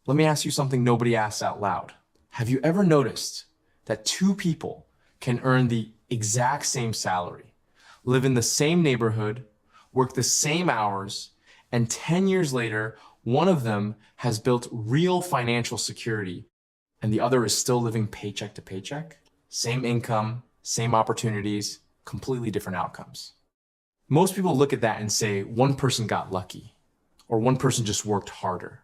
Let me ask you something nobody asks out loud. Have you ever noticed that two people can earn the exact same salary, live in the same neighborhood, work the same hours, and 10 years later, one of them has built real financial security and the other is still living paycheck to paycheck? Same income, same opportunities, completely different outcomes. Most people look at that and say one person got lucky or one person just worked harder.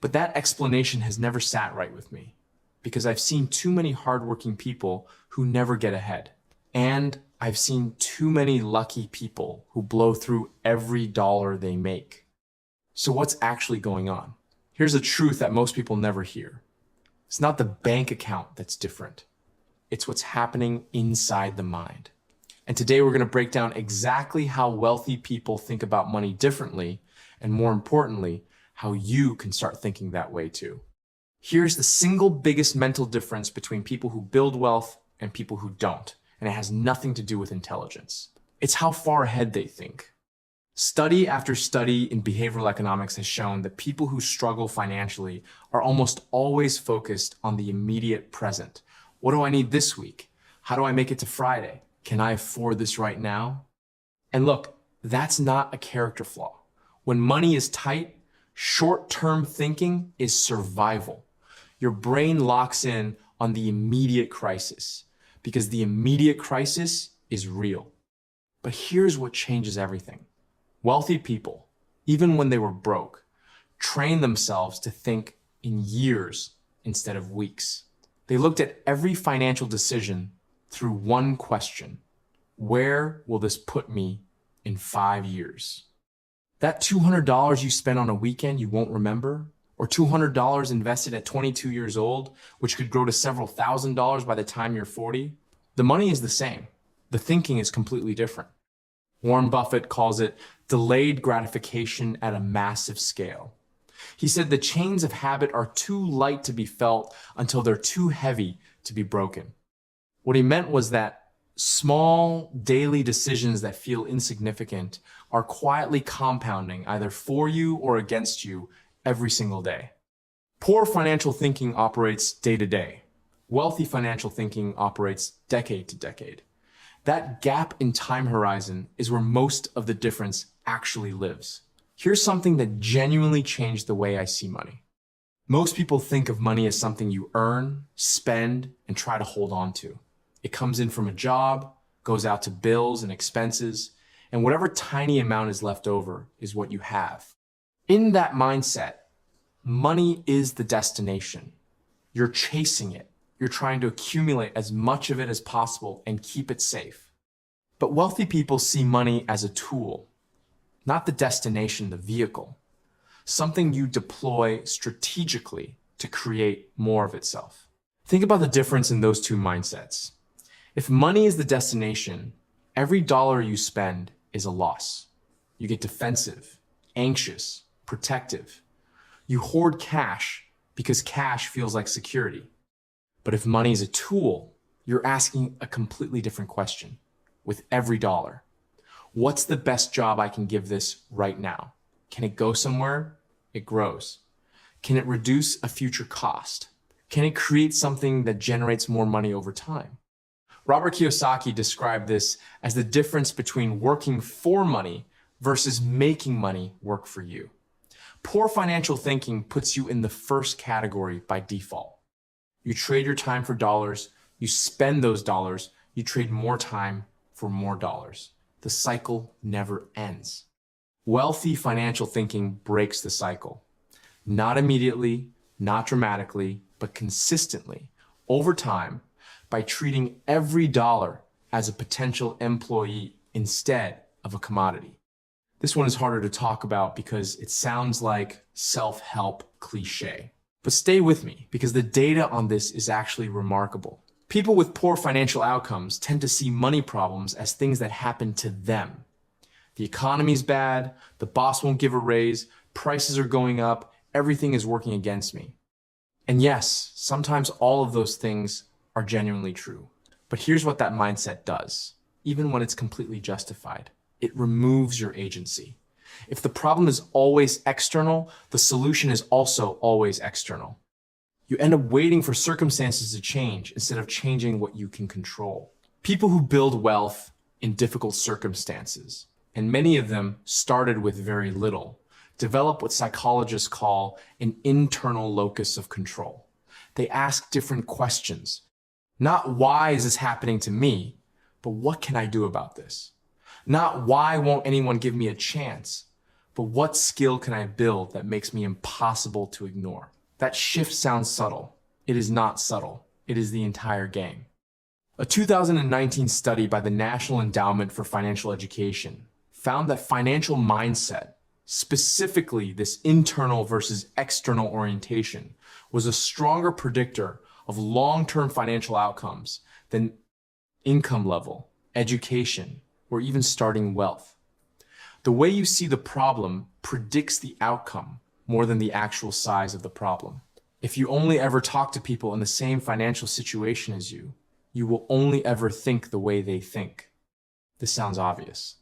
But that explanation has never sat right with me because I've seen too many hardworking people who never get ahead. And I've seen too many lucky people who blow through every dollar they make. So what's actually going on? Here's a truth that most people never hear. It's not the bank account that's different. It's what's happening inside the mind. And today we're going to break down exactly how wealthy people think about money differently, and more importantly, how you can start thinking that way too. Here's the single biggest mental difference between people who build wealth and people who don't, and it has nothing to do with intelligence. It's how far ahead they think. Study after study in behavioral economics has shown that people who struggle financially are almost always focused on the immediate present. What do I need this week? How do I make it to Friday? Can I afford this right now? And look, that's not a character flaw. When money is tight, short-term thinking is survival. Your brain locks in on the immediate crisis because the immediate crisis is real. But here's what changes everything. Wealthy people, even when they were broke, trained themselves to think in years instead of weeks. They looked at every financial decision through one question: where will this put me in 5 years? That $200 you spent on a weekend you won't remember, or $200 invested at 22 years old, which could grow to several $1,000s by the time you're 40, the money is the same. The thinking is completely different. Warren Buffett calls it delayed gratification at a massive scale. He said the chains of habit are too light to be felt until they're too heavy to be broken. What he meant was that small daily decisions that feel insignificant are quietly compounding either for you or against you every single day. Poor financial thinking operates day to day. Wealthy financial thinking operates decade to decade. That gap in time horizon is where most of the difference actually lives. Here's something that genuinely changed the way I see money. Most people think of money as something you earn, spend, and try to hold on to. It comes in from a job, goes out to bills and expenses, and whatever tiny amount is left over is what you have. In that mindset, money is the destination. You're chasing it. You're trying to accumulate as much of it as possible and keep it safe. But wealthy people see money as a tool, not the destination, the vehicle, something you deploy strategically to create more of itself. Think about the difference in those two mindsets. If money is the destination, every dollar you spend is a loss. You get defensive, anxious, protective. You hoard cash because cash feels like security. But if money is a tool, you're asking a completely different question with every dollar. What's the best job I can give this right now? Can it go somewhere? It grows. Can it reduce a future cost? Can it create something that generates more money over time? Robert Kiyosaki described this as the difference between working for money versus making money work for you. Poor financial thinking puts you in the first category by default. You trade your time for dollars, you spend those dollars, you trade more time for more dollars. The cycle never ends. Wealthy financial thinking breaks the cycle. Not immediately, not dramatically, but consistently, over time, by treating every dollar as a potential employee instead of a commodity. This one is harder to talk about because it sounds like self-help cliche. But stay with me because the data on this is actually remarkable. People with poor financial outcomes tend to see money problems as things that happen to them. The economy's bad, the boss won't give a raise, prices are going up, everything is working against me. And yes, sometimes all of those things are genuinely true. But here's what that mindset does, even when it's completely justified. It removes your agency. If the problem is always external, the solution is also always external. You end up waiting for circumstances to change instead of changing what you can control. People who build wealth in difficult circumstances, and many of them started with very little, develop what psychologists call an internal locus of control. They ask different questions. Not why is this happening to me, but what can I do about this? Not why won't anyone give me a chance, but what skill can I build that makes me impossible to ignore? That shift sounds subtle. It is not subtle. It is the entire game. A 2019 study by the National Endowment for Financial Education found that financial mindset, specifically this internal versus external orientation, was a stronger predictor of long-term financial outcomes than income level, education, or even starting wealth. The way you see the problem predicts the outcome more than the actual size of the problem. If you only ever talk to people in the same financial situation as you, you will only ever think the way they think. This sounds obvious,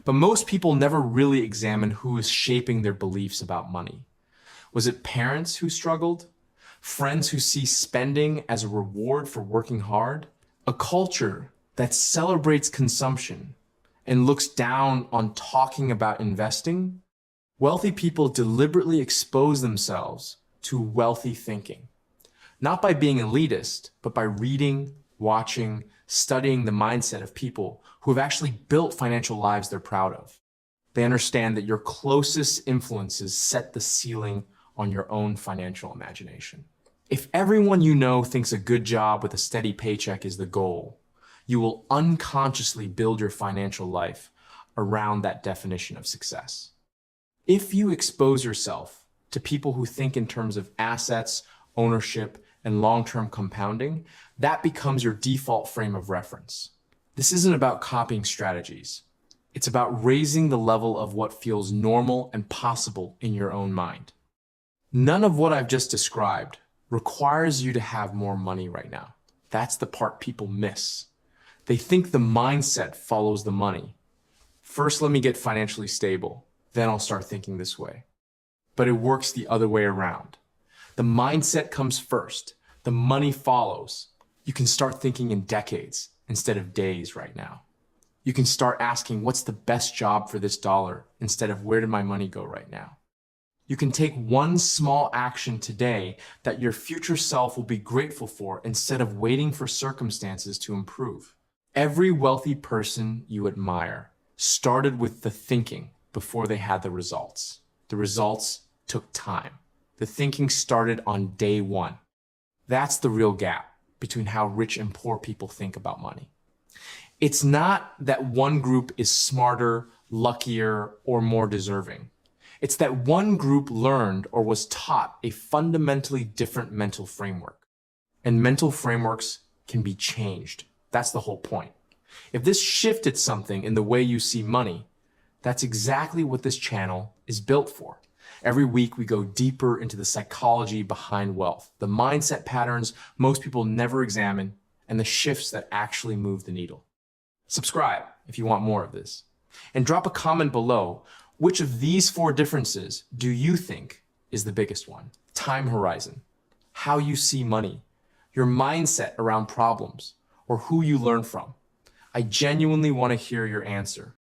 but most people never really examine who is shaping their beliefs about money. Was it parents who struggled? Friends who see spending as a reward for working hard? A culture that celebrates consumption and looks down on talking about investing? Wealthy people deliberately expose themselves to wealthy thinking, not by being elitist, but by reading, watching, studying the mindset of people who have actually built financial lives they're proud of. They understand that your closest influences set the ceiling on your own financial imagination. If everyone you know thinks a good job with a steady paycheck is the goal, you will unconsciously build your financial life around that definition of success. If you expose yourself to people who think in terms of assets, ownership, and long-term compounding, that becomes your default frame of reference. This isn't about copying strategies. It's about raising the level of what feels normal and possible in your own mind. None of what I've just described requires you to have more money right now. That's the part people miss. They think the mindset follows the money. First, let me get financially stable. Then I'll start thinking this way. But it works the other way around. The mindset comes first. The money follows. You can start thinking in decades instead of days right now. You can start asking, what's the best job for this dollar instead of where did my money go right now? You can take one small action today that your future self will be grateful for instead of waiting for circumstances to improve. Every wealthy person you admire started with the thinking before they had the results. The results took time. The thinking started on day one. That's the real gap between how rich and poor people think about money. It's not that one group is smarter, luckier, or more deserving. It's that one group learned or was taught a fundamentally different mental framework. And mental frameworks can be changed. That's the whole point. If this shifted something in the way you see money, that's exactly what this channel is built for. Every week we go deeper into the psychology behind wealth, the mindset patterns most people never examine, and the shifts that actually move the needle. Subscribe if you want more of this. And drop a comment below. Which of these 4 differences do you think is the biggest one? Time horizon, how you see money, your mindset around problems, or who you learn from. I genuinely want to hear your answer.